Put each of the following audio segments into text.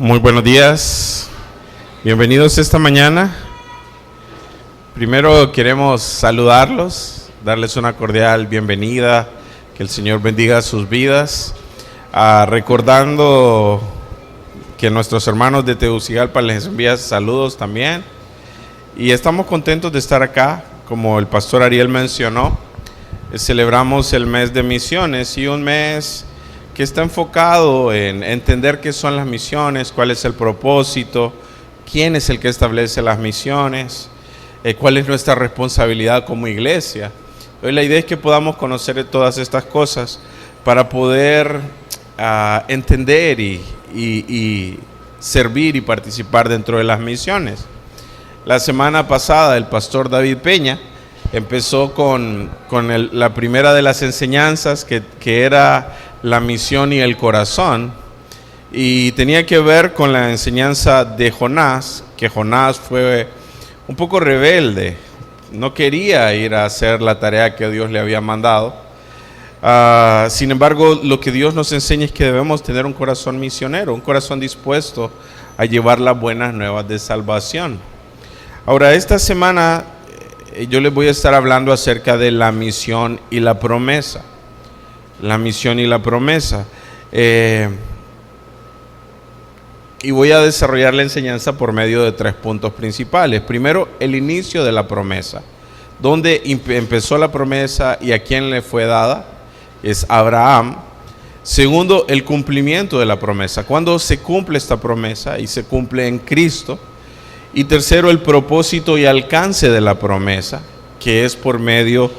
Muy buenos días, bienvenidos esta mañana. Primero queremos saludarlos, darles una cordial bienvenida, que el Señor bendiga sus vidas, recordando que nuestros hermanos de Tegucigalpa les envían saludos también, y estamos contentos de estar acá. Como el pastor Ariel mencionó, celebramos el mes de misiones, y un mes que está enfocado en entender qué son las misiones, cuál es el propósito, quién es el que establece las misiones, cuál es nuestra responsabilidad como iglesia. Hoy la idea es que podamos conocer todas estas cosas para poder entender y servir y participar dentro de las misiones. La semana pasada el pastor David Peña empezó con la primera de las enseñanzas que era la misión y el corazón, y tenía que ver con la enseñanza de Jonás, que Jonás fue un poco rebelde, no quería ir a hacer la tarea que Dios le había mandado. Sin embargo, lo que Dios nos enseña es que debemos tener un corazón misionero, un corazón dispuesto a llevar las buenas nuevas de salvación. Ahora, esta semana yo les voy a estar hablando acerca de la misión y la promesa. La misión y la promesa. Y voy a desarrollar la enseñanza por medio de 3 puntos principales. Primero, el inicio de la promesa. ¿Dónde empezó la promesa y a quién le fue dada? Es Abraham. Segundo, el cumplimiento de la promesa. ¿Cuándo se cumple esta promesa? Y se cumple en Cristo. Y tercero, el propósito y alcance de la promesa, que es por medio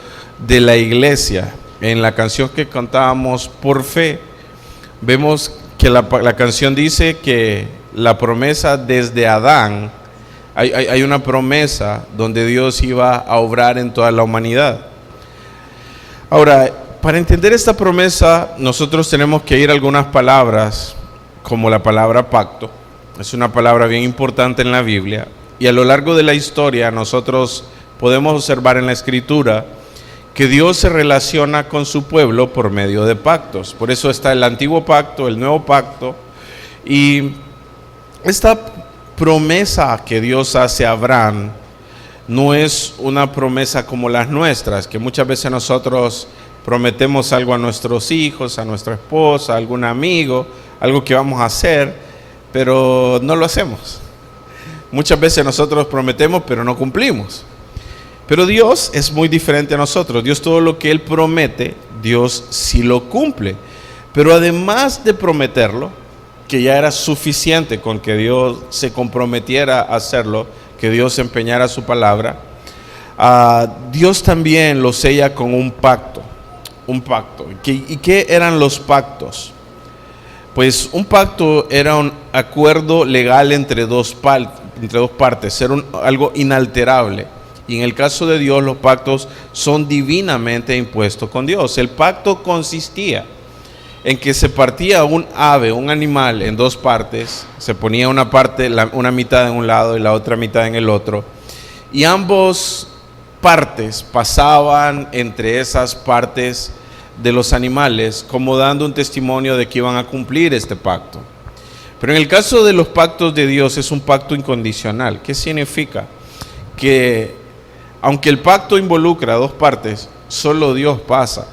de la iglesia. En la canción que cantábamos, Por Fe, vemos que la canción dice que la promesa desde Adán, hay una promesa donde Dios iba a obrar en toda la humanidad. Ahora, para entender esta promesa, nosotros tenemos que ir a algunas palabras, como la palabra pacto. Es una palabra bien importante en la Biblia, y a lo largo de la historia nosotros podemos observar en la Escritura que Dios se relaciona con su pueblo por medio de pactos. Por eso está el antiguo pacto, el nuevo pacto, y esta promesa que Dios hace a Abraham no es una promesa como las nuestras, que muchas veces nosotros prometemos algo a nuestros hijos, a nuestra esposa, a algún amigo, algo que vamos a hacer, pero no lo hacemos. Muchas veces nosotros prometemos, pero no cumplimos. Pero Dios es muy diferente a nosotros. Dios, todo lo que Él promete, Dios sí lo cumple. Pero además de prometerlo, que ya era suficiente con que Dios se comprometiera a hacerlo, que Dios empeñara su palabra, Dios también lo sella con un pacto. Un pacto. ¿Y qué eran los pactos? Pues un pacto era un acuerdo legal entre dos partes, era algo inalterable. Y en el caso de Dios, los pactos son divinamente impuestos con Dios. El pacto consistía en que se partía un ave, un animal, en 2 partes. Se ponía una parte, una mitad en un lado y la otra mitad en el otro. Y ambos partes pasaban entre esas partes de los animales, como dando un testimonio de que iban a cumplir este pacto. Pero en el caso de los pactos de Dios, es un pacto incondicional. ¿Qué significa? Que aunque el pacto involucra a 2 partes, solo Dios pasa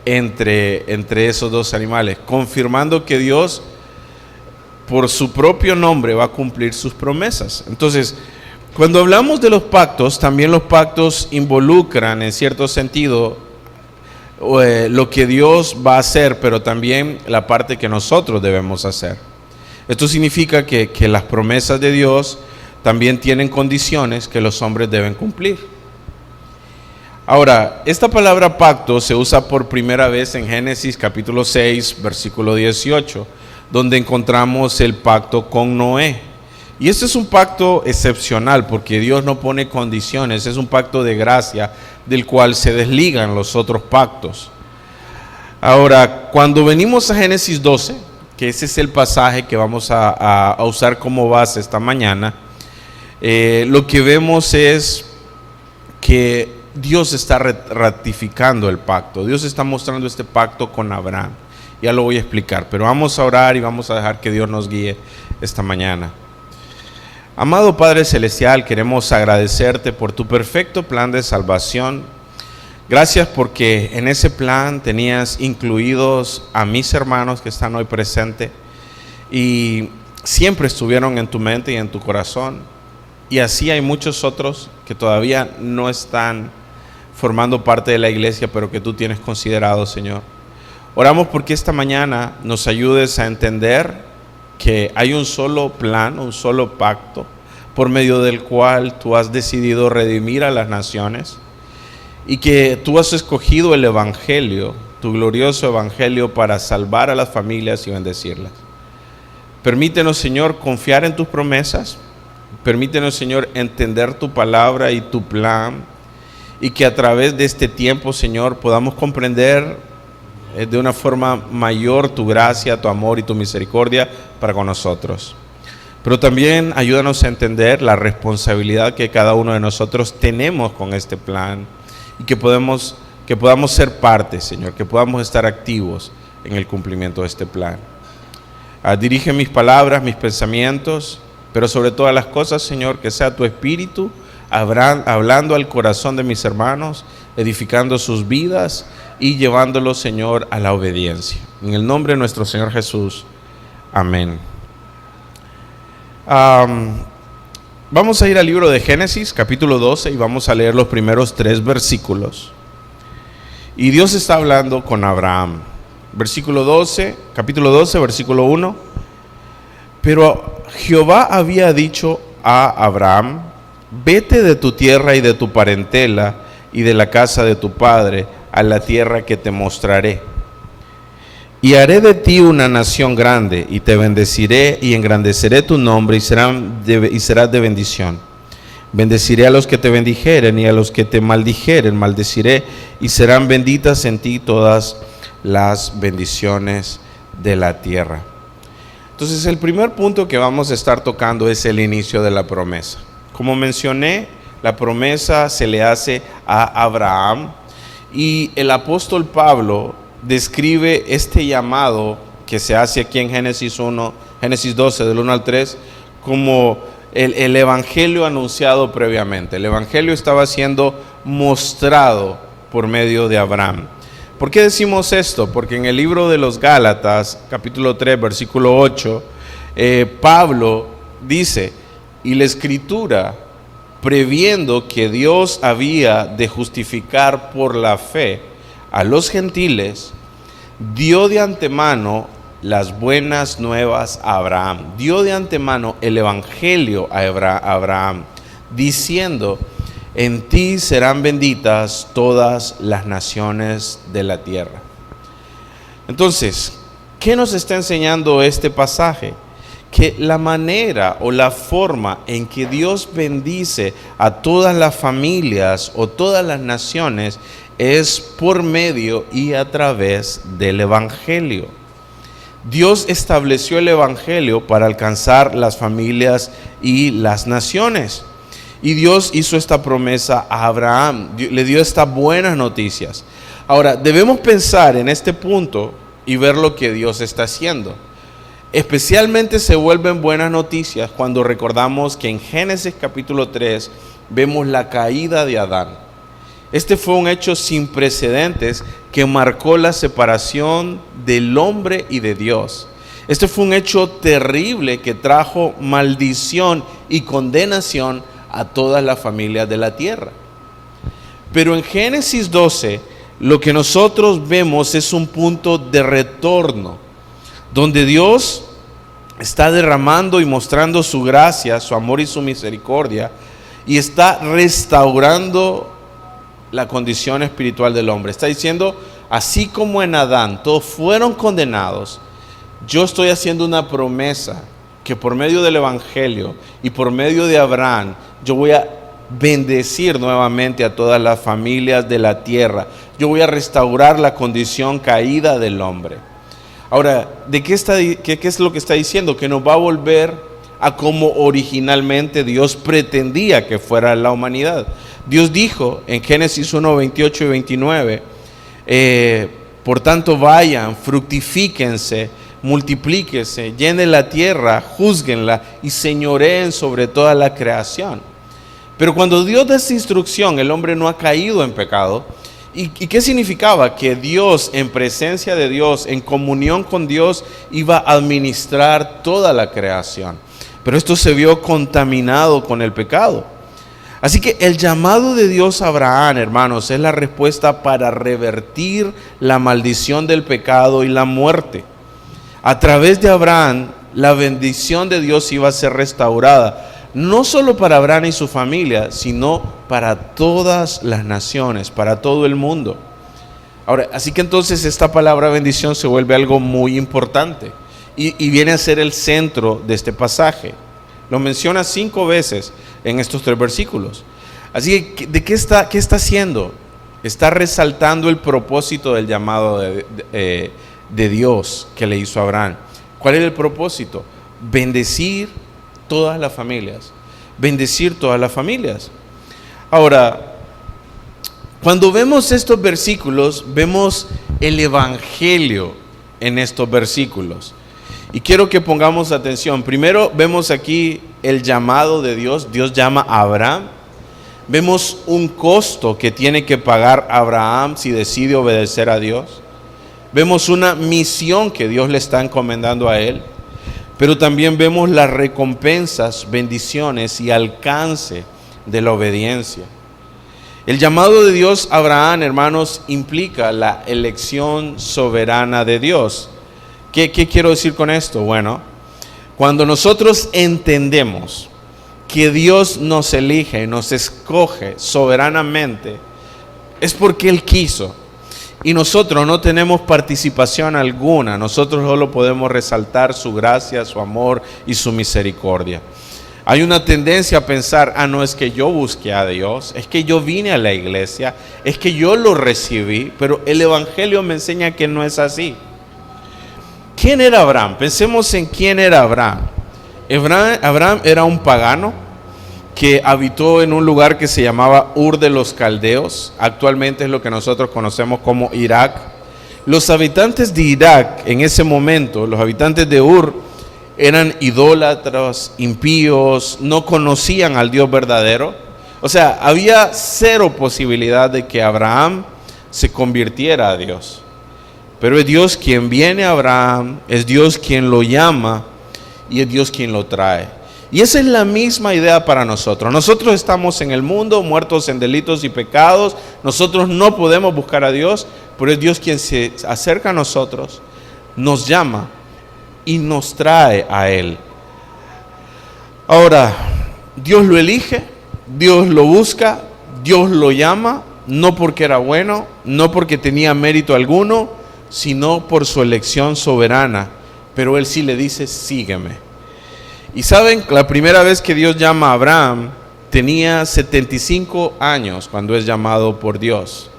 entre esos 2 animales, confirmando que Dios, por su propio nombre, va a cumplir sus promesas. Entonces, cuando hablamos de los pactos, también los pactos involucran, en cierto sentido, lo que Dios va a hacer, pero también la parte que nosotros debemos hacer. Esto significa que las promesas de Dios también tienen condiciones que los hombres deben cumplir. Ahora, esta palabra pacto se usa por primera vez en Génesis capítulo 6, versículo 18, donde encontramos el pacto con Noé. Y este es un pacto excepcional porque Dios no pone condiciones, es un pacto de gracia del cual se desligan los otros pactos. Ahora, cuando venimos a Génesis 12, que ese es el pasaje que vamos a usar como base esta mañana, lo que vemos es que Dios está ratificando el pacto. Dios está mostrando este pacto con Abraham. Ya lo voy a explicar, pero vamos a orar y vamos a dejar que Dios nos guíe esta mañana. Amado Padre Celestial, queremos agradecerte por tu perfecto plan de salvación. Gracias porque en ese plan tenías incluidos a mis hermanos que están hoy presentes y siempre estuvieron en tu mente y en tu corazón. Y así hay muchos otros que todavía no están formando parte de la iglesia, pero que tú tienes considerado, Señor. Oramos porque esta mañana nos ayudes a entender que hay un solo plan, un solo pacto, por medio del cual tú has decidido redimir a las naciones y que tú has escogido el Evangelio, tu glorioso Evangelio, para salvar a las familias y bendecirlas. Permítenos, Señor, confiar en tus promesas. Permítenos, Señor, entender tu palabra y tu plan, y que a través de este tiempo, Señor, podamos comprender de una forma mayor tu gracia, tu amor y tu misericordia para con nosotros. Pero también ayúdanos a entender la responsabilidad que cada uno de nosotros tenemos con este plan y que podamos ser parte, Señor, que podamos estar activos en el cumplimiento de este plan. Dirige mis palabras, mis pensamientos, pero sobre todas las cosas, Señor, que sea tu Espíritu hablando al corazón de mis hermanos, edificando sus vidas y llevándolos, Señor, a la obediencia. En el nombre de nuestro Señor Jesús. Amén. Vamos a ir al libro de Génesis, capítulo 12, y vamos a leer los primeros 3 versículos. Y Dios está hablando con Abraham. Capítulo 12, versículo 1. Pero Jehová había dicho a Abraham: vete de tu tierra y de tu parentela y de la casa de tu padre a la tierra que te mostraré. Y haré de ti una nación grande, y te bendeciré y engrandeceré tu nombre, y serás de bendición. Bendeciré a los que te bendijeren, y a los que te maldijeren maldeciré, y serán benditas en ti todas las bendiciones de la tierra. Entonces, el primer punto que vamos a estar tocando es el inicio de la promesa. Como mencioné, la promesa se le hace a Abraham, y el apóstol Pablo describe este llamado que se hace aquí en Génesis 12, del 1 al 3, como el evangelio anunciado previamente. El evangelio estaba siendo mostrado por medio de Abraham. ¿Por qué decimos esto? Porque en el libro de los Gálatas, capítulo 3, versículo 8, Pablo dice: y la Escritura, previendo que Dios había de justificar por la fe a los gentiles, dio de antemano las buenas nuevas a Abraham. Dio de antemano el evangelio a Abraham, diciendo: en ti serán benditas todas las naciones de la tierra. Entonces, ¿qué nos está enseñando este pasaje? Que la manera o la forma en que Dios bendice a todas las familias o todas las naciones es por medio y a través del evangelio. Dios estableció el evangelio para alcanzar las familias y las naciones. Y Dios hizo esta promesa a Abraham, le dio estas buenas noticias. Ahora, debemos pensar en este punto y ver lo que Dios está haciendo. Especialmente se vuelven buenas noticias cuando recordamos que en Génesis capítulo 3 vemos la caída de Adán. Este fue un hecho sin precedentes que marcó la separación del hombre y de Dios. Este fue un hecho terrible que trajo maldición y condenación a todas las familias de la tierra. Pero en Génesis 12 lo que nosotros vemos es un punto de retorno, donde Dios está derramando y mostrando su gracia, su amor y su misericordia, y está restaurando la condición espiritual del hombre. Está diciendo: así como en Adán todos fueron condenados, yo estoy haciendo una promesa que por medio del evangelio y por medio de Abraham, yo voy a bendecir nuevamente a todas las familias de la tierra. Yo voy a restaurar la condición caída del hombre. Ahora, qué es lo que está diciendo? Que nos va a volver a como originalmente Dios pretendía que fuera la humanidad. Dios dijo en Génesis 1, 28 y 29, Por tanto, vayan, fructifíquense, multiplíquense, llenen la tierra, júzguenla y señoreen sobre toda la creación. Pero cuando Dios da esta instrucción, el hombre no ha caído en pecado. ¿Y qué significaba? Que Dios, en presencia de Dios, en comunión con Dios, iba a administrar toda la creación. Pero esto se vio contaminado con el pecado. Así que el llamado de Dios a Abraham, hermanos, es la respuesta para revertir la maldición del pecado y la muerte. A través de Abraham, la bendición de Dios iba a ser restaurada, no solo para Abraham y su familia, sino para todas las naciones, para todo el mundo. Ahora, así que entonces esta palabra bendición se vuelve algo muy importante y viene a ser el centro de este pasaje. Lo menciona 5 veces en estos 3 versículos. Así que, ¿qué está haciendo? Está resaltando el propósito del llamado de Dios que le hizo a Abraham. ¿Cuál era el propósito? Bendecir todas las familias. Bendecir todas las familias. Ahora, cuando vemos estos versículos, vemos el evangelio en estos versículos. Y quiero que pongamos atención. Primero vemos aquí el llamado de Dios. Dios llama a Abraham. Vemos un costo que tiene que pagar Abraham si decide obedecer a Dios. Vemos una misión que Dios le está encomendando a él. Pero también vemos las recompensas, bendiciones y alcance de la obediencia. El llamado de Dios a Abraham, hermanos, implica la elección soberana de Dios. ¿Qué quiero decir con esto? Bueno, cuando nosotros entendemos que Dios nos elige, nos escoge soberanamente, es porque Él quiso. Y nosotros no tenemos participación alguna, nosotros solo podemos resaltar su gracia, su amor y su misericordia. Hay una tendencia a pensar, no es que yo busqué a Dios, es que yo vine a la iglesia, es que yo lo recibí, pero el evangelio me enseña que no es así. ¿Quién era Abraham? Pensemos en quién era Abraham. Abraham era un pagano que habitó en un lugar que se llamaba Ur de los Caldeos. Actualmente es lo que nosotros conocemos como Irak. Los habitantes de Irak en ese momento, los habitantes de Ur, eran idólatras, impíos, no conocían al Dios verdadero. O sea, había 0 posibilidad de que Abraham se convirtiera a Dios. Pero es Dios quien viene a Abraham, es Dios quien lo llama y es Dios quien lo trae. Y esa es la misma idea para nosotros. Nosotros estamos en el mundo, muertos en delitos y pecados. Nosotros no podemos buscar a Dios, pero es Dios quien se acerca a nosotros, nos llama y nos trae a Él. Ahora, Dios lo elige, Dios lo busca, Dios lo llama, no porque era bueno, no porque tenía mérito alguno, sino por su elección soberana. Pero Él sí le dice, sígueme. Y saben, la primera vez que Dios llama a Abraham, tenía 75 años cuando es llamado por Dios.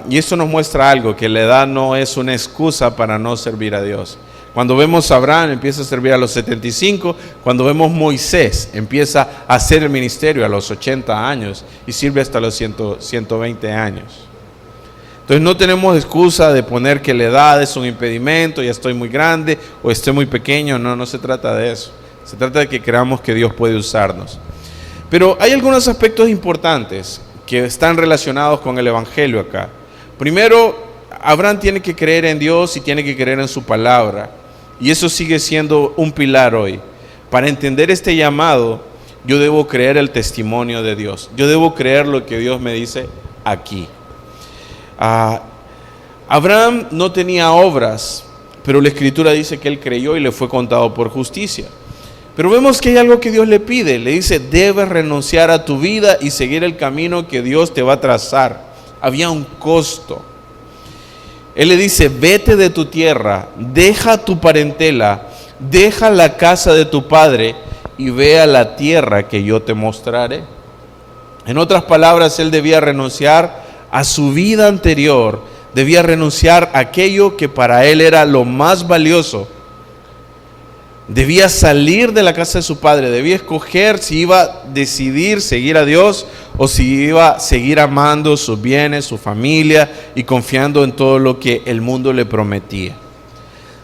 Y esto nos muestra algo, que la edad no es una excusa para no servir a Dios. Cuando vemos a Abraham, empieza a servir a los 75. Cuando vemos Moisés, empieza a hacer el ministerio a los 80 años y sirve hasta los 120 años. Entonces no tenemos excusa de poner que la edad es un impedimento, ya estoy muy grande o estoy muy pequeño. No se trata de eso. Se trata de que creamos que Dios puede usarnos. Pero hay algunos aspectos importantes que están relacionados con el evangelio acá. Primero, Abraham tiene que creer en Dios y tiene que creer en su palabra. Y eso sigue siendo un pilar hoy. Para entender este llamado, yo debo creer el testimonio de Dios. Yo debo creer lo que Dios me dice aquí. Abraham no tenía obras, pero la Escritura dice que él creyó y le fue contado por justicia. Pero vemos que hay algo que Dios le pide. Le dice, debes renunciar a tu vida y seguir el camino que Dios te va a trazar. Había un costo. Él le dice, vete de tu tierra, deja tu parentela, deja la casa de tu padre y ve a la tierra que yo te mostraré. En otras palabras, él debía renunciar a su vida anterior, debía renunciar a aquello que para él era lo más valioso. Debía salir de la casa de su padre, debía escoger si iba a decidir seguir a Dios o si iba a seguir amando sus bienes, su familia y confiando en todo lo que el mundo le prometía.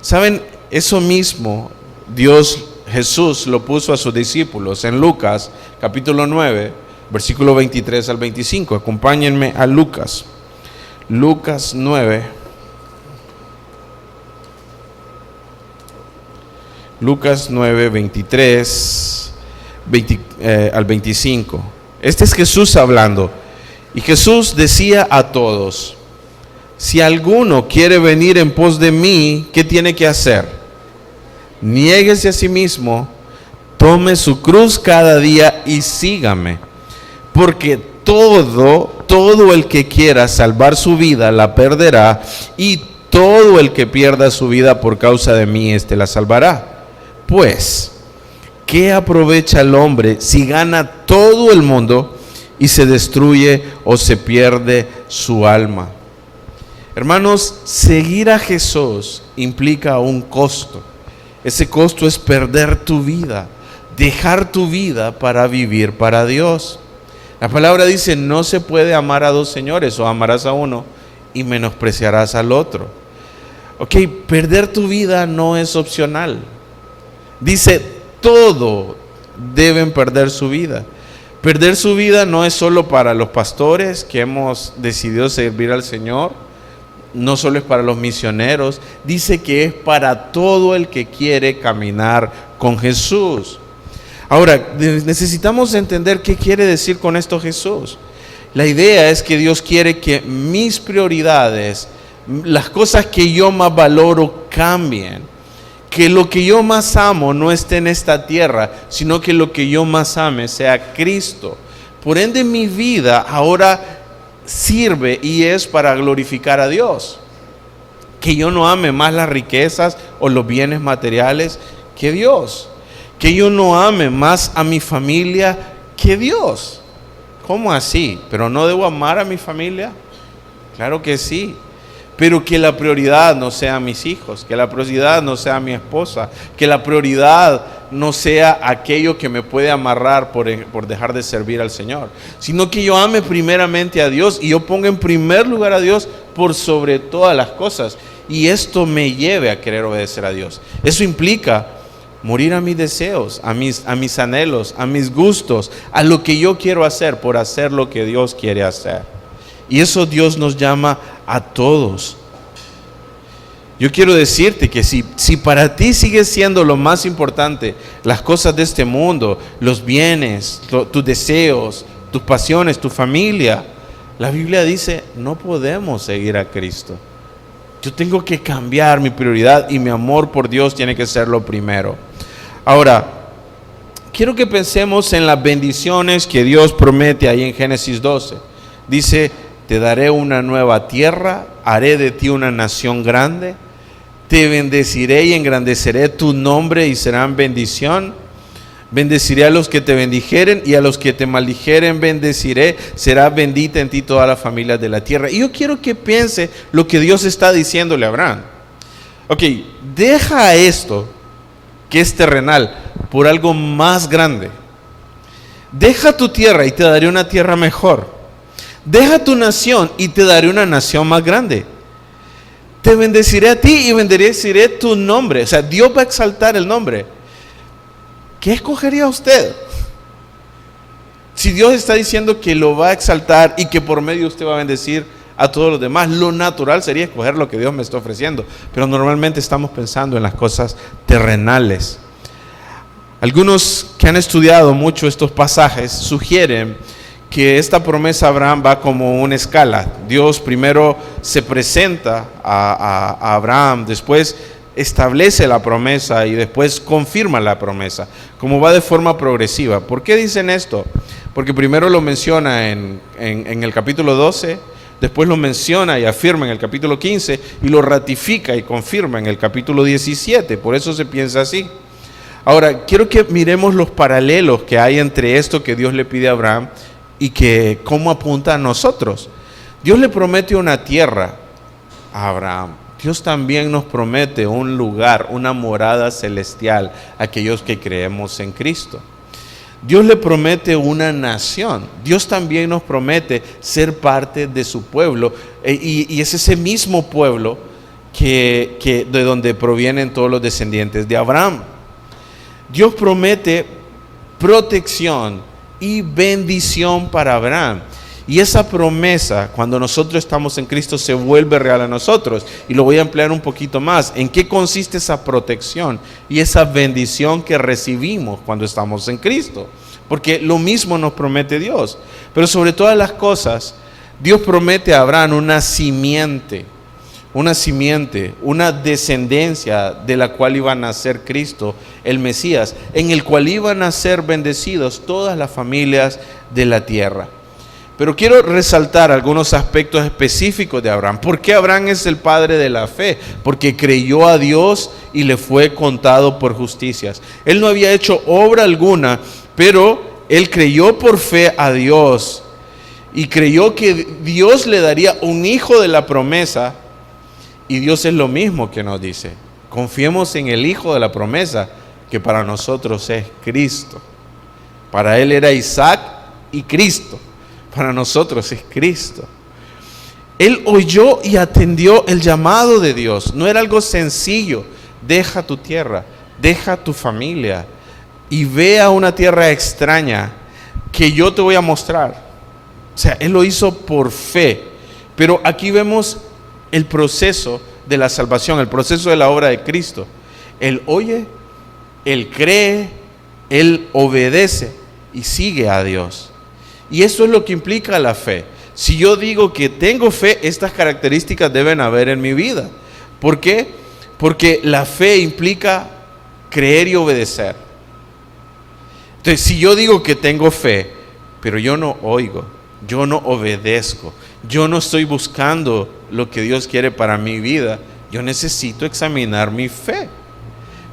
¿Saben? Eso mismo Jesús lo puso a sus discípulos en Lucas capítulo 9, versículo 23 al 25. Acompáñenme a Lucas 9. Lucas 9, 23 al 25. Este es Jesús hablando. Y Jesús decía a todos: si alguno quiere venir en pos de mí, ¿qué tiene que hacer? Niéguese a sí mismo, tome su cruz cada día y sígame. Porque todo el que quiera salvar su vida la perderá, y todo el que pierda su vida por causa de mí, éste la salvará. Pues, ¿qué aprovecha el hombre si gana todo el mundo y se destruye o se pierde su alma? Hermanos, seguir a Jesús implica un costo. Ese costo es perder tu vida, dejar tu vida para vivir para Dios. La palabra dice: no se puede amar a dos señores, o amarás a uno y menospreciarás al otro. Ok, perder tu vida no es opcional. Dice, todo deben perder su vida. Perder su vida no es solo para los pastores que hemos decidido servir al Señor, no solo es para los misioneros, dice que es para todo el que quiere caminar con Jesús. Ahora, necesitamos entender qué quiere decir con esto Jesús. La idea es que Dios quiere que mis prioridades, las cosas que yo más valoro, cambien. Que lo que yo más amo no esté en esta tierra, sino que lo que yo más ame sea Cristo. Por ende, mi vida ahora sirve y es para glorificar a Dios. Que yo no ame más las riquezas o los bienes materiales que Dios. Que yo no ame más a mi familia que Dios. ¿Cómo así? ¿Pero no debo amar a mi familia? Claro que sí. Pero que la prioridad no sea mis hijos, que la prioridad no sea mi esposa, que la prioridad no sea aquello que me puede amarrar por dejar de servir al Señor, sino que yo ame primeramente a Dios y yo ponga en primer lugar a Dios por sobre todas las cosas, y esto me lleve a querer obedecer a Dios. Eso implica morir a mis deseos, a mis anhelos, a mis gustos, a lo que yo quiero hacer por hacer lo que Dios quiere hacer. Y eso Dios nos llama a todos. Yo quiero decirte que si para ti sigue siendo lo más importante las cosas de este mundo, los bienes, tus deseos, tus pasiones, tu familia, la Biblia dice: no podemos seguir a Cristo. Yo tengo que cambiar mi prioridad y mi amor por Dios tiene que ser lo primero. Ahora, quiero que pensemos en las bendiciones que Dios promete ahí en Génesis 12. Dice: te daré una nueva tierra, haré de ti una nación grande, te bendeciré y engrandeceré tu nombre y serán bendición. Bendeciré a los que te bendijeren y a los que te maldijeren bendeciré. Será bendita en ti toda la familia de la tierra. Y yo quiero que piense lo que Dios está diciéndole a Abraham. Ok, deja esto que es terrenal por algo más grande. Deja tu tierra y te daré una tierra mejor. Deja tu nación y te daré una nación más grande. Te bendeciré a ti y bendeciré tu nombre. O sea, Dios va a exaltar el nombre. ¿Qué escogería usted? Si Dios está diciendo que lo va a exaltar y que por medio de usted va a bendecir a todos los demás, lo natural sería escoger lo que Dios me está ofreciendo. Pero normalmente estamos pensando en las cosas terrenales. Algunos que han estudiado mucho estos pasajes sugieren que esta promesa a Abraham va como una escala. Dios primero se presenta a Abraham, después establece la promesa y después confirma la promesa, como va de forma progresiva. ¿Por qué dicen esto? Porque primero lo menciona en el capítulo 12, después lo menciona y afirma en el capítulo 15 y lo ratifica y confirma en el capítulo 17. Por eso se piensa así. Ahora, quiero que miremos los paralelos que hay entre esto que Dios le pide a Abraham y que cómo apunta a nosotros. Dios le promete una tierra a Abraham. Dios también nos promete un lugar, una morada celestial a aquellos que creemos en Cristo. Dios le promete una nación. Dios también nos promete ser parte de su pueblo. Y es ese mismo pueblo de donde provienen todos los descendientes de Abraham. Dios promete protección y bendición para Abraham. Y esa promesa, cuando nosotros estamos en Cristo, se vuelve real a nosotros. Y lo voy a ampliar un poquito más. ¿En qué consiste esa protección y esa bendición que recibimos cuando estamos en Cristo? Porque lo mismo nos promete Dios. Pero sobre todas las cosas, Dios promete a Abraham una simiente, una descendencia de la cual iba a nacer Cristo, el Mesías, en el cual iban a ser bendecidos todas las familias de la tierra. Pero quiero resaltar algunos aspectos específicos de Abraham. ¿Por qué Abraham es el padre de la fe? Porque creyó a Dios y le fue contado por justicias. Él no había hecho obra alguna, pero él creyó por fe a Dios y creyó que Dios le daría un hijo de la promesa. Y Dios es lo mismo que nos dice: confiemos en el hijo de la promesa, que para nosotros es Cristo. Para él era Isaac y Cristo. Para nosotros es Cristo. Él oyó y atendió el llamado de Dios. No era algo sencillo. Deja tu tierra, deja tu familia y ve a una tierra extraña que yo te voy a mostrar. O sea, él lo hizo por fe. Pero aquí vemos el proceso de la salvación, el proceso de la obra de Cristo. Él oye, él cree, él obedece y sigue a Dios. Y eso es lo que implica la fe. Si yo digo que tengo fe, estas características deben haber en mi vida. ¿Por qué? Porque la fe implica creer y obedecer. Entonces, si yo digo que tengo fe, pero yo no oigo, yo no obedezco, yo no estoy buscando lo que Dios quiere para mi vida, yo necesito examinar mi fe.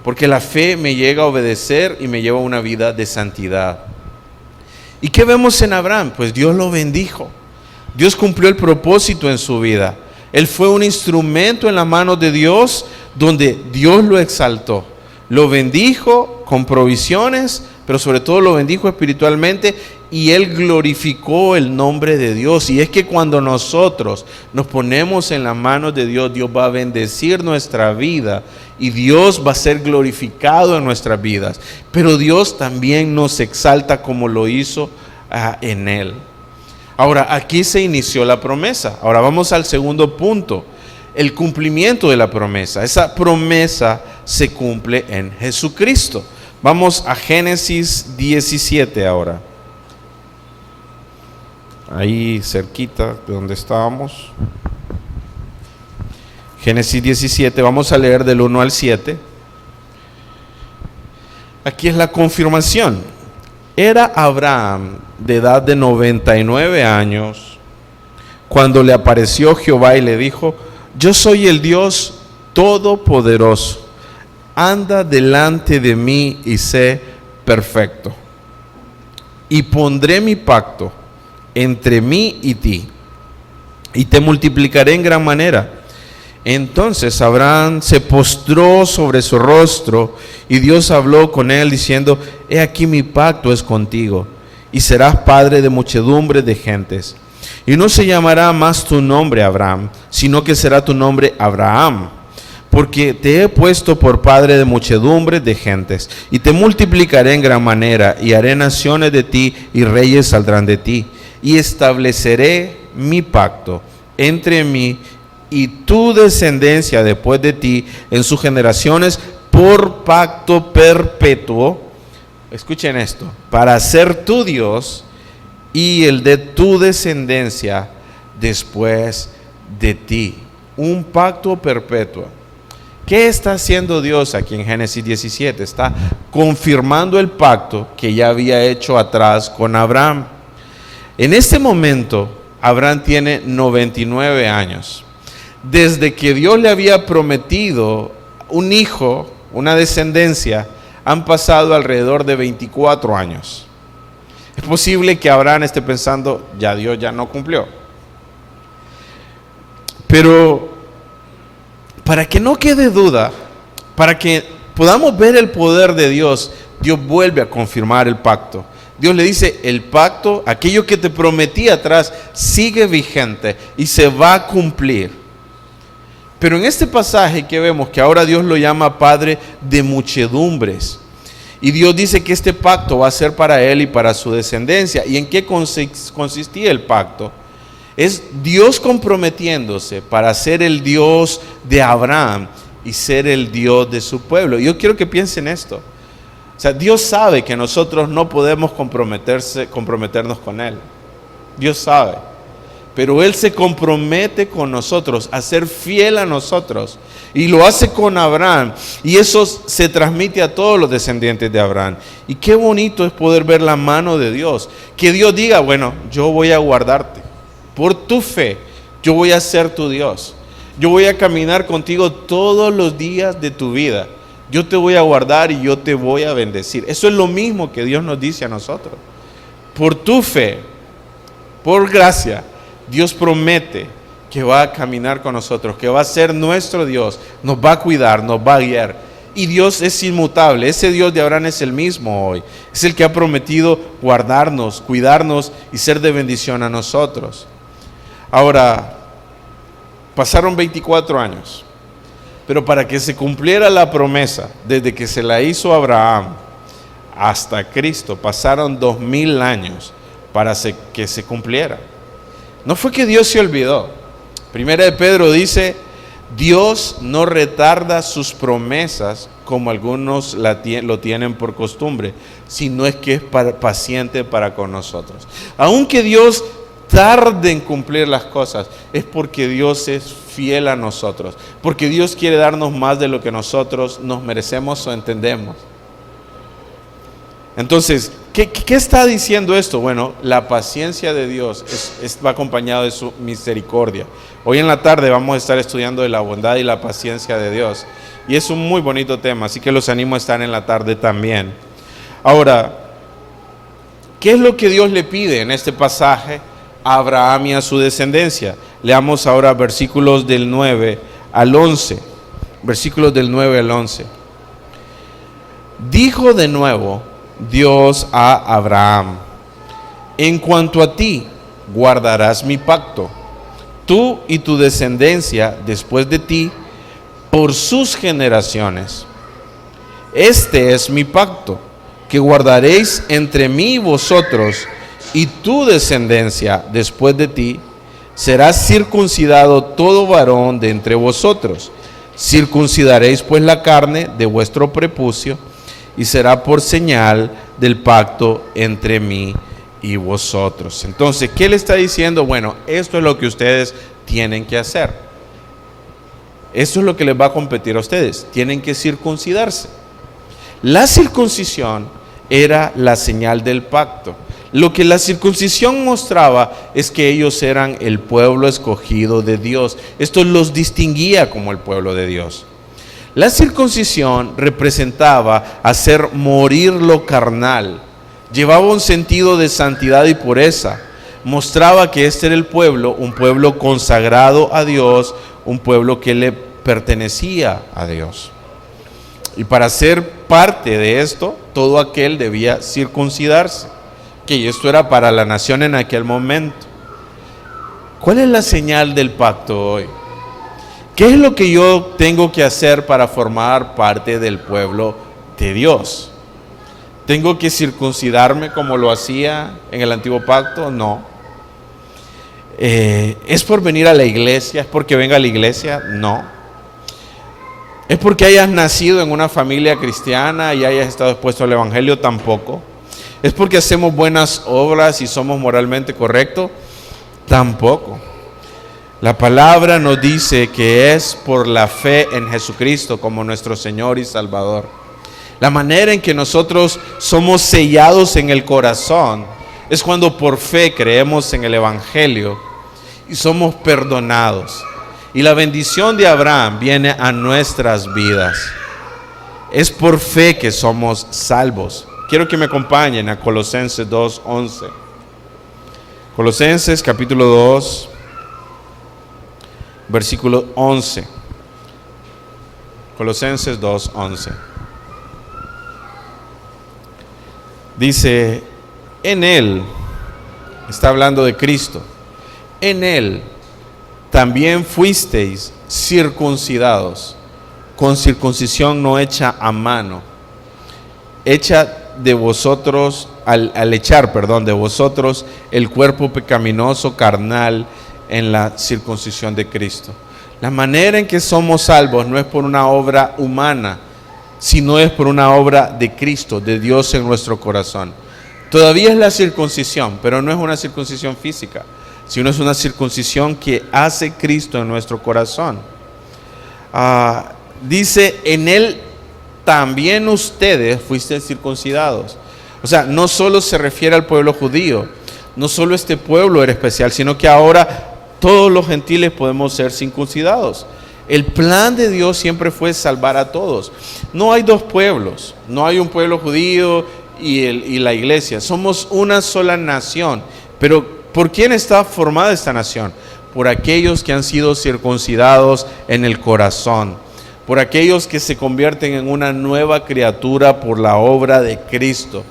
Porque la fe me llega a obedecer y me lleva a una vida de santidad. ¿Y qué vemos en Abraham? Pues Dios lo bendijo. Dios cumplió el propósito en su vida. Él fue un instrumento en las manos de Dios, donde Dios lo exaltó. Lo bendijo con provisiones, pero sobre todo lo bendijo espiritualmente, y él glorificó el nombre de Dios. Y es que cuando nosotros nos ponemos en las manos de Dios, Dios va a bendecir nuestra vida y Dios va a ser glorificado en nuestras vidas. Pero Dios también nos exalta como lo hizo en él. Ahora, aquí se inició la promesa. Ahora vamos al segundo punto, el cumplimiento de la promesa. Esa promesa se cumple en Jesucristo. Vamos a Génesis 17 ahora. Ahí cerquita de donde estábamos. Génesis 17, vamos a leer del 1 al 7. Aquí es la confirmación. Era Abraham de edad de 99 años cuando le apareció Jehová y le dijo: yo soy el Dios todopoderoso, anda delante de mí y sé perfecto. Y pondré mi pacto entre mí y ti, y te multiplicaré en gran manera. Entonces Abraham se postró sobre su rostro, y Dios habló con él diciendo: he aquí mi pacto es contigo, y serás padre de muchedumbre de gentes. Y no se llamará más tu nombre Abraham, sino que será tu nombre Abraham, porque te he puesto por padre de muchedumbre de gentes, y te multiplicaré en gran manera, y haré naciones de ti, y reyes saldrán de ti. Y estableceré mi pacto entre mí y tu descendencia después de ti en sus generaciones por pacto perpetuo. Escuchen esto: para ser tu Dios y el de tu descendencia después de ti. Un pacto perpetuo. ¿Qué está haciendo Dios aquí en Génesis 17? Está confirmando el pacto que ya había hecho atrás con Abraham. En este momento, Abraham tiene 99 años. Desde que Dios le había prometido un hijo, una descendencia, han pasado alrededor de 24 años. Es posible que Abraham esté pensando: ya Dios ya no cumplió. Pero para que no quede duda, para que podamos ver el poder de Dios, Dios vuelve a confirmar el pacto. Dios le dice, el pacto, aquello que te prometí atrás, sigue vigente y se va a cumplir. Pero en este pasaje que vemos que ahora Dios lo llama Padre de muchedumbres. Y Dios dice que este pacto va a ser para él y para su descendencia. ¿Y en qué consistía el pacto? Es Dios comprometiéndose para ser el Dios de Abraham y ser el Dios de su pueblo. Yo quiero que piensen esto. O sea, Dios sabe que nosotros no podemos comprometernos con Él. Dios sabe. Pero Él se compromete con nosotros a ser fiel a nosotros. Y lo hace con Abraham. Y eso se transmite a todos los descendientes de Abraham. Y qué bonito es poder ver la mano de Dios. Que Dios diga, bueno, yo voy a guardarte. Por tu fe, yo voy a ser tu Dios. Yo voy a caminar contigo todos los días de tu vida. Yo te voy a guardar y yo te voy a bendecir. Eso es lo mismo que Dios nos dice a nosotros. Por tu fe, por gracia, Dios promete que va a caminar con nosotros, que va a ser nuestro Dios, nos va a cuidar, nos va a guiar. Y Dios es inmutable, ese Dios de Abraham es el mismo hoy. Es el que ha prometido guardarnos, cuidarnos y ser de bendición a nosotros. Ahora, pasaron 24 años, pero para que se cumpliera la promesa, desde que se la hizo Abraham hasta Cristo, pasaron 2000 años para que se cumpliera. No fue que Dios se olvidó. Primera de Pedro dice, Dios no retarda sus promesas como algunos lo tienen por costumbre, sino es que es paciente para con nosotros. Aunque Dios tarde en cumplir las cosas, es porque Dios es fiel a nosotros, porque Dios quiere darnos más de lo que nosotros nos merecemos o entendemos. Entonces, ¿qué está diciendo esto? Bueno, la paciencia de Dios va acompañado de su misericordia. Hoy en la tarde vamos a estar estudiando de la bondad y la paciencia de Dios. Y es un muy bonito tema, así que los animo a estar en la tarde también. Ahora, ¿qué es lo que Dios le pide en este pasaje a Abraham y a su descendencia? Leamos ahora versículos del 9 al 11. Versículos del 9 al 11. Dijo de nuevo Dios a Abraham: en cuanto a ti, guardarás mi pacto, tú y tu descendencia después de ti, por sus generaciones. Este es mi pacto, que guardaréis entre mí y vosotros, y tu descendencia después de ti. Será circuncidado todo varón de entre vosotros. Circuncidaréis pues la carne de vuestro prepucio, y será por señal del pacto entre mí y vosotros. Entonces, ¿qué le está diciendo? Bueno, esto es lo que ustedes tienen que hacer. Esto es lo que les va a competir a ustedes. Tienen que circuncidarse. La circuncisión era la señal del pacto. Lo que la circuncisión mostraba es que ellos eran el pueblo escogido de Dios. Esto los distinguía como el pueblo de Dios. La circuncisión representaba hacer morir lo carnal, llevaba un sentido de santidad y pureza, mostraba que este era el pueblo, un pueblo consagrado a Dios, un pueblo que le pertenecía a Dios. Y para ser parte de esto, todo aquel debía circuncidarse, que esto era para la nación en aquel momento. ¿Cuál es la señal del pacto hoy? ¿Qué es lo que yo tengo que hacer para formar parte del pueblo de Dios? ¿Tengo que circuncidarme como lo hacía en el antiguo pacto? No. ¿Es por venir a la iglesia? ¿Es porque venga a la iglesia? No. ¿Es porque hayas nacido en una familia cristiana y hayas estado expuesto al evangelio? Tampoco. ¿Es porque hacemos buenas obras y somos moralmente correctos? Tampoco. La palabra nos dice que es por la fe en Jesucristo como nuestro Señor y Salvador. La manera en que nosotros somos sellados en el corazón es cuando por fe creemos en el Evangelio y somos perdonados. Y la bendición de Abraham viene a nuestras vidas. Es por fe que somos salvos. Quiero que me acompañen a Colosenses 2:11. Colosenses capítulo 2. Versículo 11. Colosenses 2:11. Dice: En Él, está hablando de Cristo, en Él también fuisteis circuncidados, con circuncisión no hecha a mano, hecha de vosotros, al echar de vosotros el cuerpo pecaminoso carnal en la circuncisión de Cristo. La manera en que somos salvos no es por una obra humana, sino es por una obra de Cristo, de Dios en nuestro corazón. Todavía es la circuncisión, pero no es una circuncisión física, sino es una circuncisión que hace Cristo en nuestro corazón. Dice, en Él también ustedes fuisteis circuncidados. O sea, no solo se refiere al pueblo judío, no solo este pueblo era especial, sino que ahora todos los gentiles podemos ser circuncidados. El plan de Dios siempre fue salvar a todos. No hay dos pueblos, no hay un pueblo judío y la iglesia. Somos una sola nación. Pero ¿por quién está formada esta nación? Por aquellos que han sido circuncidados en el corazón, por aquellos que se convierten en una nueva criatura por la obra de Cristo,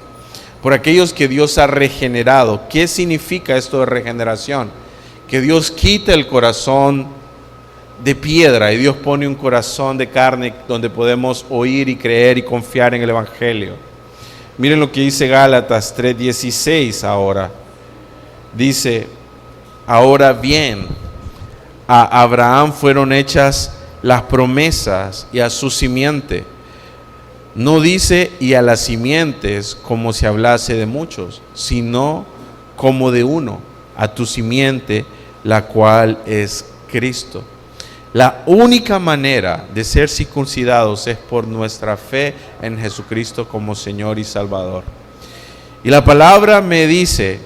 por aquellos que Dios ha regenerado. ¿Qué significa esto de regeneración? Que Dios quita el corazón de piedra y Dios pone un corazón de carne donde podemos oír y creer y confiar en el Evangelio. Miren lo que dice Gálatas 3:16 ahora. Dice, ahora bien, a Abraham fueron hechas las promesas y a su simiente. No dice y a las simientes como si hablase de muchos, sino como de uno, a tu simiente, la cual es Cristo. La única manera de ser circuncidados es por nuestra fe en Jesucristo como Señor y Salvador. Y la palabra me dice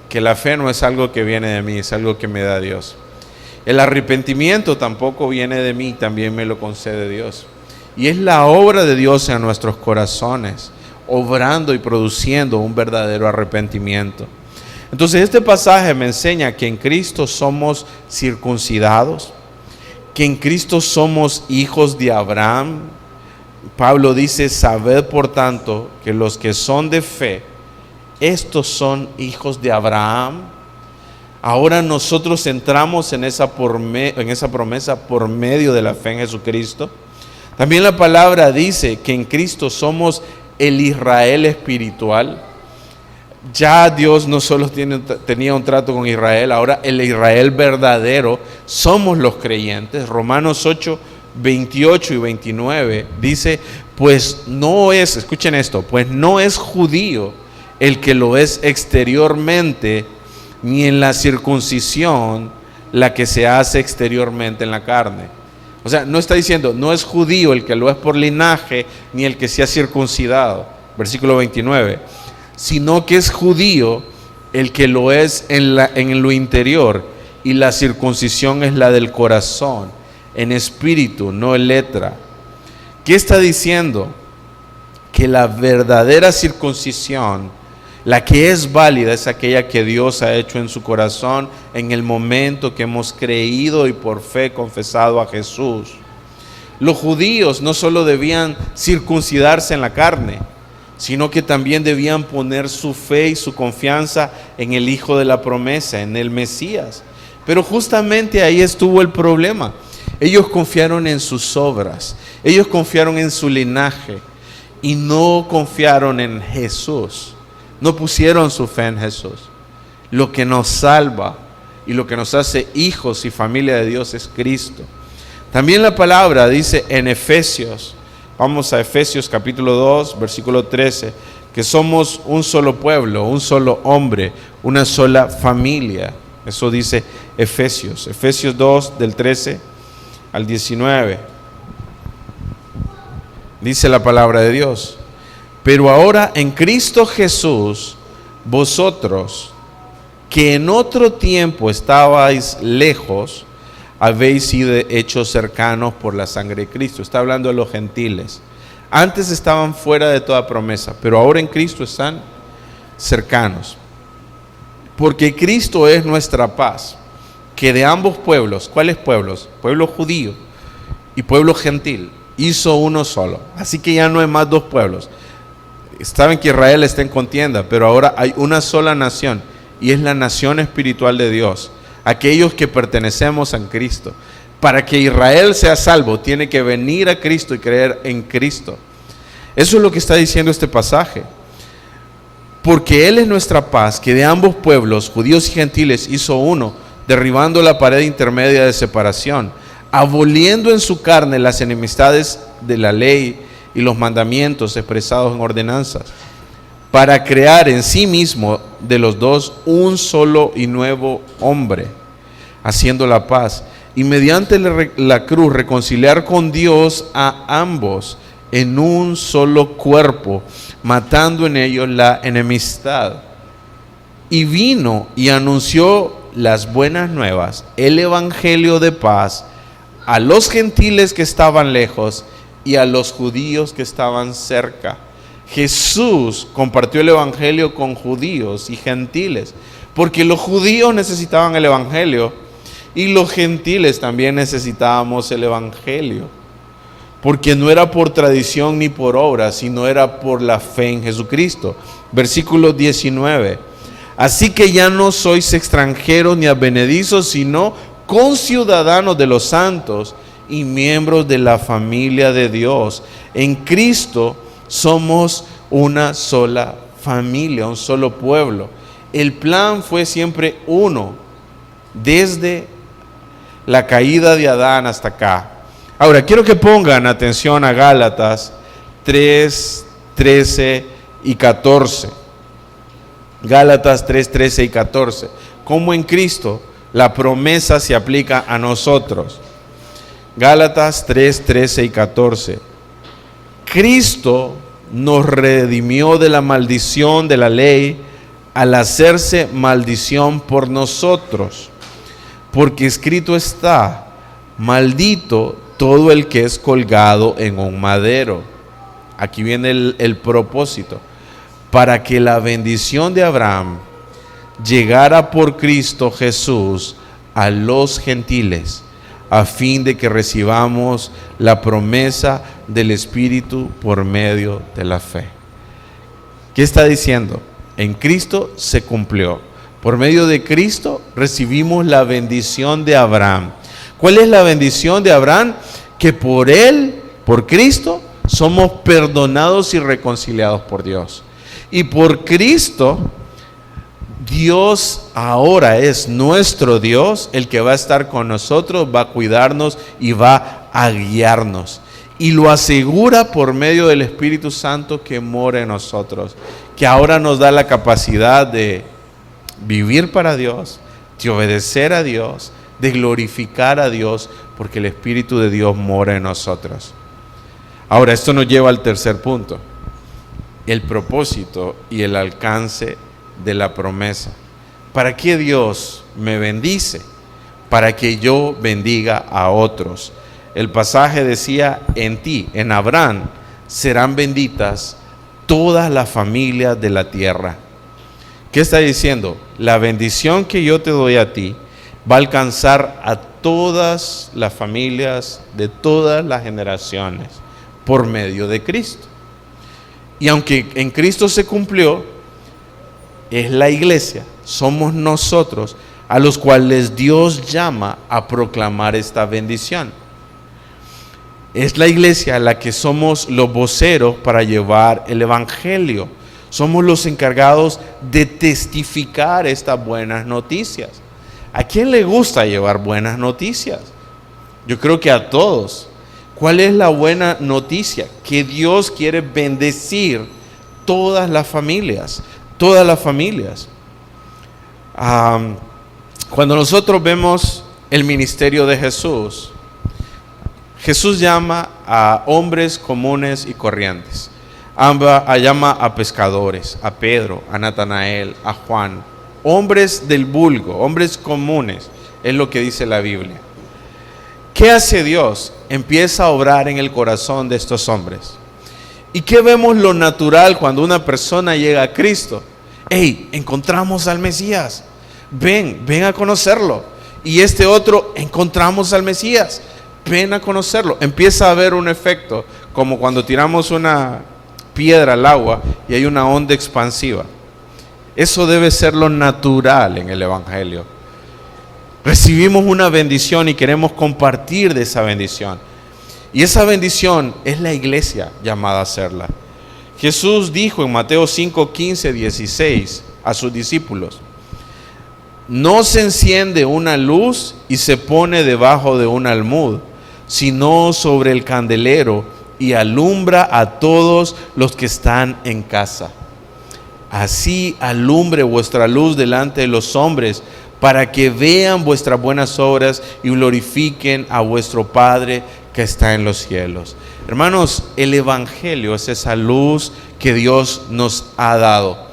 que la fe no es algo que viene de mí, es algo que me da Dios. El arrepentimiento tampoco viene de mí, también me lo concede Dios. Y es la obra de Dios en nuestros corazones, obrando y produciendo un verdadero arrepentimiento. Entonces este pasaje me enseña que en Cristo somos circuncidados, que en Cristo somos hijos de Abraham. Pablo dice, sabed por tanto que los que son de fe, estos son hijos de Abraham. Ahora nosotros entramos en esa promesa por medio de la fe en Jesucristo. También la palabra dice que en Cristo somos el Israel espiritual. Ya Dios no solo tenía un trato con Israel, ahora el Israel verdadero somos los creyentes. Romanos 8, 28 y 29 dice, pues no es, escuchen esto, pues no es judío el que lo es exteriormente, ni en la circuncisión la que se hace exteriormente en la carne. O sea, no está diciendo, no es judío el que lo es por linaje, ni el que se ha circuncidado, versículo 29, sino que es judío el que lo es en lo interior, y la circuncisión es la del corazón, en espíritu, no en letra. ¿Qué está diciendo? Que la verdadera circuncisión, la que es válida, es aquella que Dios ha hecho en su corazón en el momento que hemos creído y por fe confesado a Jesús. Los judíos no solo debían circuncidarse en la carne, sino que también debían poner su fe y su confianza en el Hijo de la promesa, en el Mesías. Pero justamente ahí estuvo el problema. Ellos confiaron en sus obras, ellos confiaron en su linaje y no confiaron en Jesús. No pusieron su fe en Jesús. Lo que nos salva y lo que nos hace hijos y familia de Dios es Cristo. También la palabra dice en Efesios, vamos a Efesios capítulo 2, versículo 13, que somos un solo pueblo, un solo hombre, una sola familia. Eso dice Efesios 2 del 13 al 19. Dice la palabra de Dios. Pero ahora en Cristo Jesús, vosotros que en otro tiempo estabais lejos, habéis sido hechos cercanos por la sangre de Cristo. Está hablando de los gentiles. Antes estaban fuera de toda promesa, pero ahora en Cristo están cercanos. Porque Cristo es nuestra paz, que de ambos pueblos, ¿cuáles pueblos? Pueblo judío y pueblo gentil, hizo uno solo. Así que ya no hay más dos pueblos. Saben que Israel está en contienda, pero ahora hay una sola nación y es la nación espiritual de Dios, aquellos que pertenecemos a Cristo. Para que Israel sea salvo, tiene que venir a Cristo y creer en Cristo. Eso es lo que está diciendo este pasaje. Porque Él es nuestra paz, que de ambos pueblos, judíos y gentiles, hizo uno, derribando la pared intermedia de separación, aboliendo en su carne las enemistades de la ley y los mandamientos expresados en ordenanzas, para crear en sí mismo de los dos un solo y nuevo hombre, haciendo la paz, y mediante la cruz reconciliar con Dios a ambos en un solo cuerpo, matando en ellos la enemistad. Y vino y anunció las buenas nuevas, el evangelio de paz, a los gentiles que estaban lejos y a los judíos que estaban cerca. Jesús compartió el evangelio con judíos y gentiles, porque los judíos necesitaban el evangelio y los gentiles también necesitábamos el evangelio, porque no era por tradición ni por obra, sino era por la fe en Jesucristo. Versículo 19. Así que ya no sois extranjeros ni advenedizos, sino conciudadanos de los santos y miembros de la familia de Dios. En Cristo somos una sola familia, un solo pueblo. El plan fue siempre uno, desde la caída de Adán hasta acá. Ahora, quiero que pongan atención a Gálatas 3, 13 y 14. Gálatas 3, 13 y 14. Cómo en Cristo la promesa se aplica a nosotros. Gálatas 3, 13 y 14. Cristo nos redimió de la maldición de la ley al hacerse maldición por nosotros. Porque escrito está: maldito todo el que es colgado en un madero. Aquí viene el propósito. Para que la bendición de Abraham llegara por Cristo Jesús a los gentiles, a fin de que recibamos la promesa del Espíritu por medio de la fe. ¿Qué está diciendo? En Cristo se cumplió. Por medio de Cristo recibimos la bendición de Abraham. ¿Cuál es la bendición de Abraham? Que por Él, por Cristo, somos perdonados y reconciliados por Dios. Y por Cristo, Dios ahora es nuestro Dios, el que va a estar con nosotros, va a cuidarnos y va a guiarnos. Y lo asegura por medio del Espíritu Santo que mora en nosotros, que ahora nos da la capacidad de vivir para Dios, de obedecer a Dios, de glorificar a Dios, porque el Espíritu de Dios mora en nosotros. Ahora, esto nos lleva al tercer punto: el propósito y el alcance de la promesa. ¿Para qué Dios me bendice? Para que yo bendiga a otros. El pasaje decía: en ti, en Abraham, serán benditas todas las familias de la tierra. ¿Qué está diciendo? La bendición que yo te doy a ti va a alcanzar a todas las familias de todas las generaciones por medio de Cristo. Y aunque en Cristo se cumplió, es la iglesia, somos nosotros a los cuales Dios llama a proclamar esta bendición. Es la iglesia a la que somos los voceros para llevar el evangelio. Somos los encargados de testificar estas buenas noticias. ¿A quién le gusta llevar buenas noticias? Yo creo que a todos. ¿Cuál es la buena noticia? Que Dios quiere bendecir todas las familias, todas las familias. Cuando nosotros vemos el ministerio de Jesús, Jesús llama a hombres comunes y corrientes. Llama a pescadores, a Pedro, a Natanael, a Juan, hombres del vulgo, hombres comunes, es lo que dice la Biblia. ¿Qué hace Dios? Empieza a obrar en el corazón de estos hombres. ¿Y qué vemos lo natural cuando una persona llega a Cristo? ¡Hey! Encontramos al Mesías. Ven a conocerlo. Y este otro, encontramos al Mesías. Ven a conocerlo. Empieza a haber un efecto, como cuando tiramos una piedra al agua y hay una onda expansiva. Eso debe ser lo natural en el Evangelio. Recibimos una bendición y queremos compartir de esa bendición. Y esa bendición es la iglesia llamada a hacerla. Jesús dijo en Mateo 5, 15, 16 a sus discípulos: no se enciende una luz y se pone debajo de un almud, sino sobre el candelero, y alumbra a todos los que están en casa. Así alumbre vuestra luz delante de los hombres, para que vean vuestras buenas obras y glorifiquen a vuestro Padre que está en los cielos. Hermanos, el Evangelio es esa luz que Dios nos ha dado.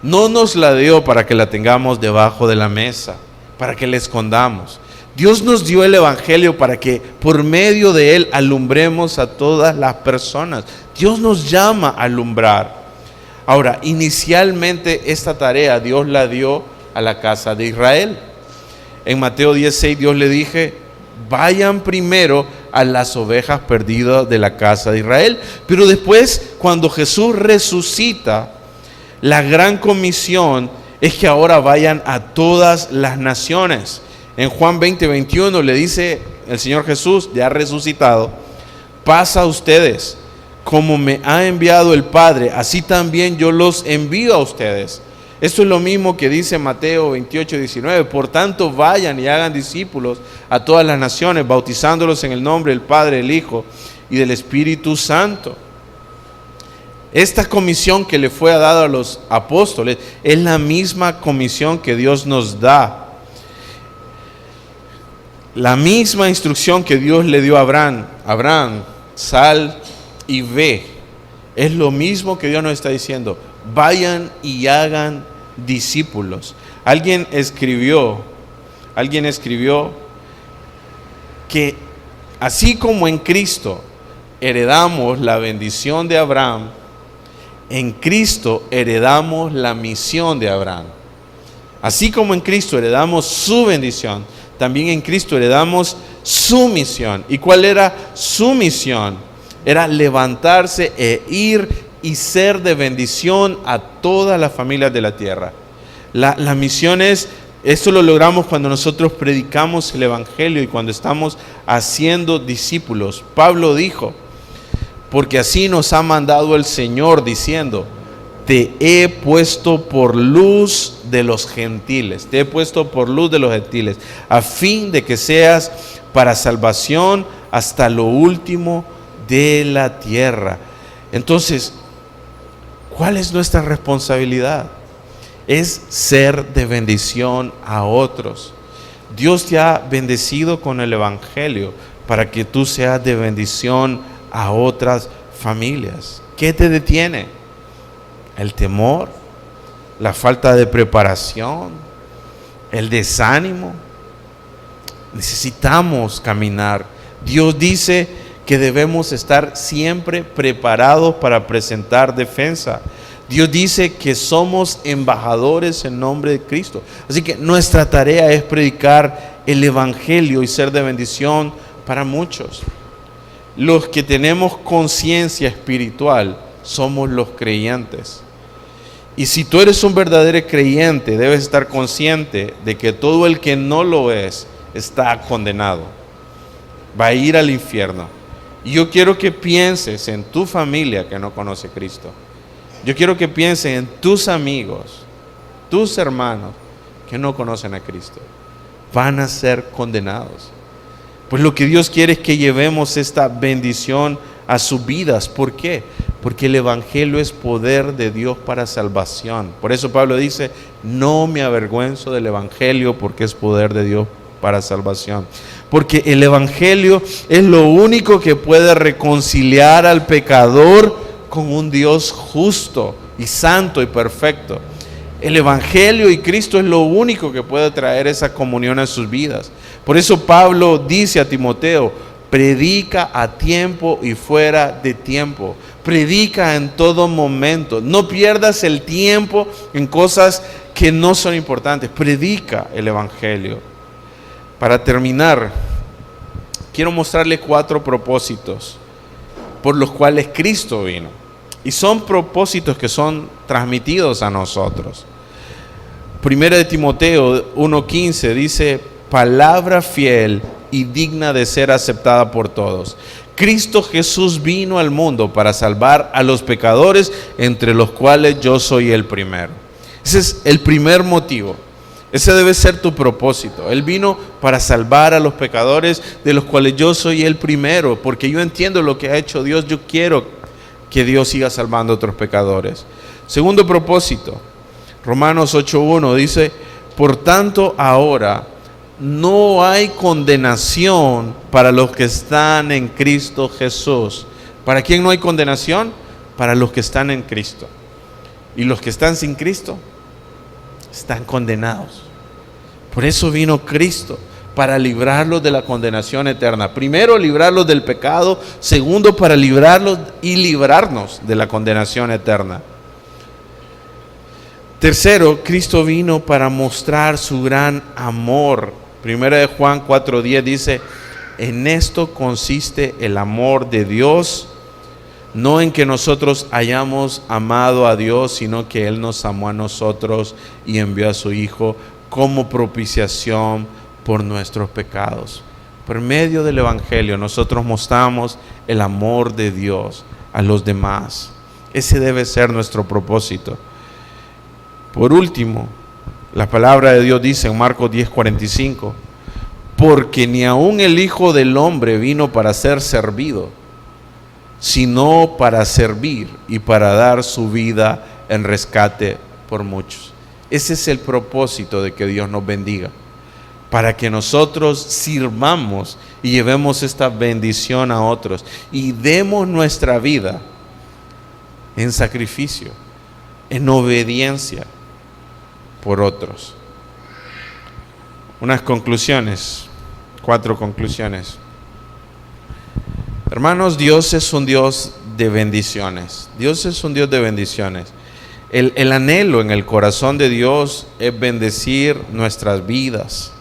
No nos la dio para que la tengamos debajo de la mesa, para que la escondamos. Dios nos dio el Evangelio para que por medio de él alumbremos a todas las personas. Dios nos llama a alumbrar. Ahora, inicialmente esta tarea Dios la dio a la casa de Israel. En Mateo 16 Dios le dije: vayan primero a las ovejas perdidas de la casa de Israel. Pero después, cuando Jesús resucita, la gran comisión es que ahora vayan a todas las naciones. En Juan 20, 21 le dice el Señor Jesús, ya resucitado: pasa a ustedes, como me ha enviado el Padre, así también yo los envío a ustedes. Esto es lo mismo que dice Mateo 28, 19. Por tanto, vayan y hagan discípulos a todas las naciones, bautizándolos en el nombre del Padre, del Hijo y del Espíritu Santo. Esta comisión que le fue dada a los apóstoles es la misma comisión que Dios nos da. La misma instrucción que Dios le dio a Abraham: Abraham, sal y ve. Es lo mismo que Dios nos está diciendo: vayan y hagan discípulos. Alguien escribió que así como en Cristo heredamos la bendición de Abraham, en Cristo heredamos la misión de Abraham. Así como en Cristo heredamos su bendición, también en Cristo heredamos su misión. ¿Y cuál era su misión? Era levantarse e ir y ser de bendición a todas las familias de la tierra. La misión es, esto lo logramos cuando nosotros predicamos el Evangelio y cuando estamos haciendo discípulos. Pablo dijo: porque así nos ha mandado el Señor, diciendo: te he puesto por luz de los gentiles, te he puesto por luz de los gentiles, a fin de que seas para salvación hasta lo último de la tierra. Entonces, ¿cuál es nuestra responsabilidad? Es ser de bendición a otros. Dios te ha bendecido con el Evangelio para que tú seas de bendición a otras familias. ¿Qué te detiene? El temor, la falta de preparación, el desánimo. Necesitamos caminar. Dios dice que debemos estar siempre preparados para presentar defensa. Dios dice que somos embajadores en nombre de Cristo. Así que nuestra tarea es predicar el Evangelio y ser de bendición para muchos. Los que tenemos conciencia espiritual somos los creyentes. Y si tú eres un verdadero creyente, debes estar consciente de que todo el que no lo es está condenado. Va a ir al infierno. Y yo quiero que pienses en tu familia que no conoce a Cristo. Yo quiero que pienses en tus amigos, tus hermanos que no conocen a Cristo. Van a ser condenados. Pues lo que Dios quiere es que llevemos esta bendición a sus vidas. ¿Por qué? Porque el Evangelio es poder de Dios para salvación. Por eso Pablo dice: no me avergüenzo del Evangelio, porque es poder de Dios para salvación. Porque el Evangelio es lo único que puede reconciliar al pecador con un Dios justo y santo y perfecto. El Evangelio y Cristo es lo único que puede traer esa comunión a sus vidas. Por eso Pablo dice a Timoteo: predica a tiempo y fuera de tiempo. Predica en todo momento. No pierdas el tiempo en cosas que no son importantes. Predica el Evangelio. Para terminar, quiero mostrarle 4 propósitos por los cuales Cristo vino. Y son propósitos que son transmitidos a nosotros. Primera de Timoteo 1:15 dice: palabra fiel y digna de ser aceptada por todos. Cristo Jesús vino al mundo para salvar a los pecadores, entre los cuales yo soy el primero. Ese es el primer motivo. Ese debe ser tu propósito. Él vino para salvar a los pecadores, de los cuales yo soy el primero, porque yo entiendo lo que ha hecho Dios. Yo quiero que Dios siga salvando a otros pecadores. Segundo propósito, Romanos 8:1 dice: por tanto ahora no hay condenación para los que están en Cristo Jesús. ¿Para quién no hay condenación? Para los que están en Cristo. Y los que están sin Cristo están condenados. Por eso vino Cristo, para librarlos de la condenación eterna. Primero, librarlos del pecado. Segundo, para librarlos y librarnos de la condenación eterna. Tercero, Cristo vino para mostrar su gran amor. Primera de Juan 4:10 dice: en esto consiste el amor de Dios, no en que nosotros hayamos amado a Dios, sino que Él nos amó a nosotros y envió a su Hijo como propiciación por nuestros pecados. Por medio del Evangelio nosotros mostramos el amor de Dios a los demás. Ese debe ser nuestro propósito. Por último, la palabra de Dios dice en Marcos 10:45: porque ni aun el Hijo del Hombre vino para ser servido, sino para servir y para dar su vida en rescate por muchos. Ese es el propósito de que Dios nos bendiga, para que nosotros sirvamos y llevemos esta bendición a otros y demos nuestra vida en sacrificio, en obediencia por otros. Unas conclusiones, 4 conclusiones. Hermanos, Dios es un Dios de bendiciones. Dios es un Dios de bendiciones. El anhelo en el corazón de Dios es bendecir nuestras vidas.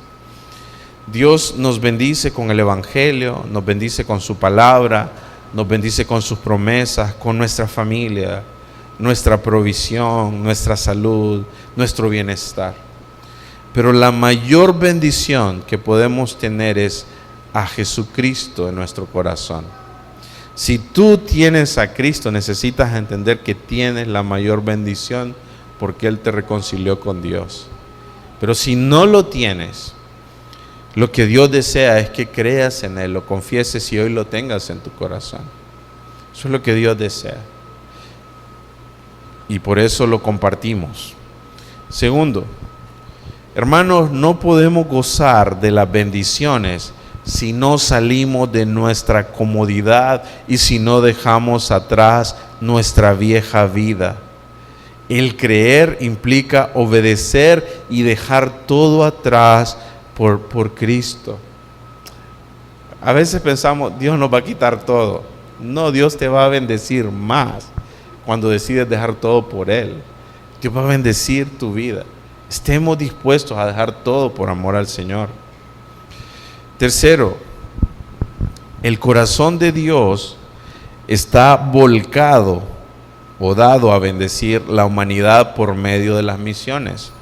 Dios nos bendice con el Evangelio, nos bendice con su palabra, nos bendice con sus promesas, con nuestra familia, nuestra provisión, nuestra salud, nuestro bienestar. Pero la mayor bendición que podemos tener es a Jesucristo en nuestro corazón. Si tú tienes a Cristo, necesitas entender que tienes la mayor bendición, porque Él te reconcilió con Dios. Pero si no lo tienes, lo que Dios desea es que creas en Él, lo confieses y hoy lo tengas en tu corazón. Eso es lo que Dios desea. Y por eso lo compartimos. Segundo, hermanos, no podemos gozar de las bendiciones si no salimos de nuestra comodidad y si no dejamos atrás nuestra vieja vida. El creer implica obedecer y dejar todo atrás por Cristo. A veces pensamos, Dios nos va a quitar todo. No, Dios te va a bendecir más cuando decides dejar todo por Él. Dios va a bendecir tu vida. Estemos dispuestos a dejar todo por amor al Señor. Tercero, el corazón de Dios está volcado o dado a bendecir la humanidad por medio de las misiones.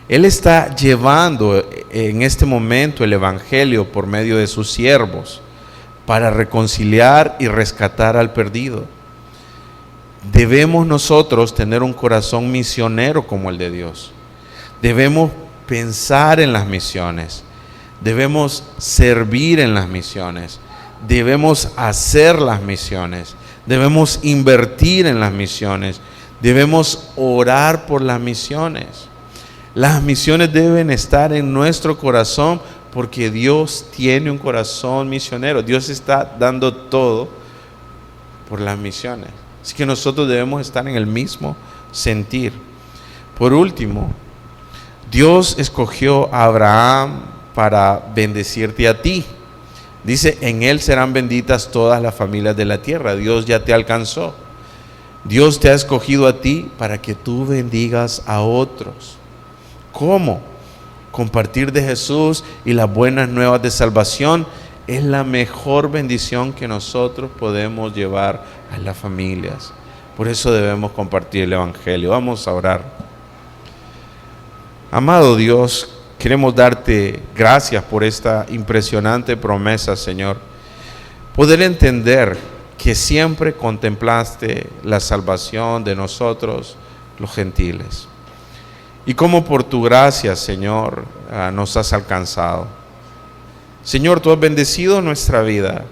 Él está llevando en este momento el Evangelio por medio de sus siervos para reconciliar y rescatar al perdido. Debemos nosotros tener un corazón misionero como el de Dios. Debemos pensar en las misiones. Debemos servir en las misiones. Debemos hacer las misiones. Debemos invertir en las misiones. Debemos orar por las misiones. Las misiones deben estar en nuestro corazón porque Dios tiene un corazón misionero. Dios está dando todo por las misiones. Así que nosotros debemos estar en el mismo sentir. Por último, Dios escogió a Abraham para bendecirte a ti. Dice, en él serán benditas todas las familias de la tierra. Dios ya te alcanzó. Dios te ha escogido a ti para que tú bendigas a otros. ¿Cómo? Compartir de Jesús y las buenas nuevas de salvación es la mejor bendición que nosotros podemos llevar a las familias. Por eso debemos compartir el Evangelio. Vamos a orar. Amado Dios, queremos darte gracias por esta impresionante promesa, Señor. Poder entender que siempre contemplaste la salvación de nosotros, los gentiles. Y cómo por tu gracia, Señor, nos has alcanzado. Señor, tú has bendecido nuestra vida,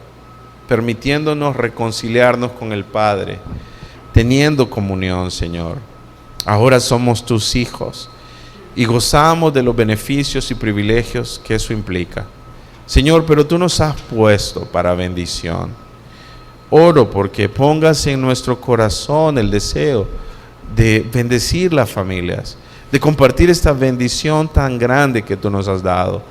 permitiéndonos reconciliarnos con el Padre, teniendo comunión, Señor. Ahora somos tus hijos y gozamos de los beneficios y privilegios que eso implica. Señor, pero tú nos has puesto para bendición. Oro porque pongas en nuestro corazón el deseo de bendecir las familias, de compartir esta bendición tan grande que tú nos has dado,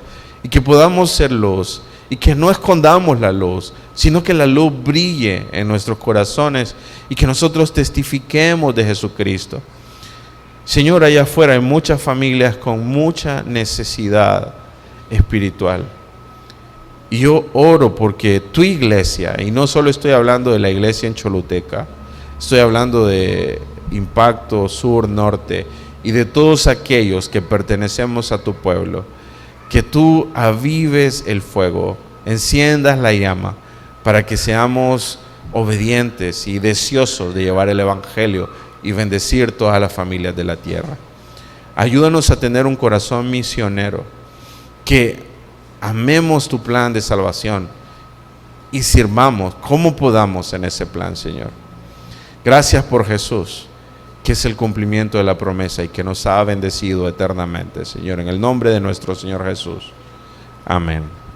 y que podamos ser luz, y que no escondamos la luz, sino que la luz brille en nuestros corazones, y que nosotros testifiquemos de Jesucristo. Señor, allá afuera hay muchas familias con mucha necesidad espiritual. Y yo oro porque tu iglesia, y no solo estoy hablando de la iglesia en Choluteca, estoy hablando de Impacto Sur, Norte, y de todos aquellos que pertenecemos a tu pueblo, que tú avives el fuego, enciendas la llama, para que seamos obedientes y deseosos de llevar el Evangelio y bendecir todas las familias de la tierra. Ayúdanos a tener un corazón misionero, que amemos tu plan de salvación y sirvamos como podamos en ese plan, Señor. Gracias por Jesús, que es el cumplimiento de la promesa y que nos ha bendecido eternamente, Señor. En el nombre de nuestro Señor Jesús. Amén.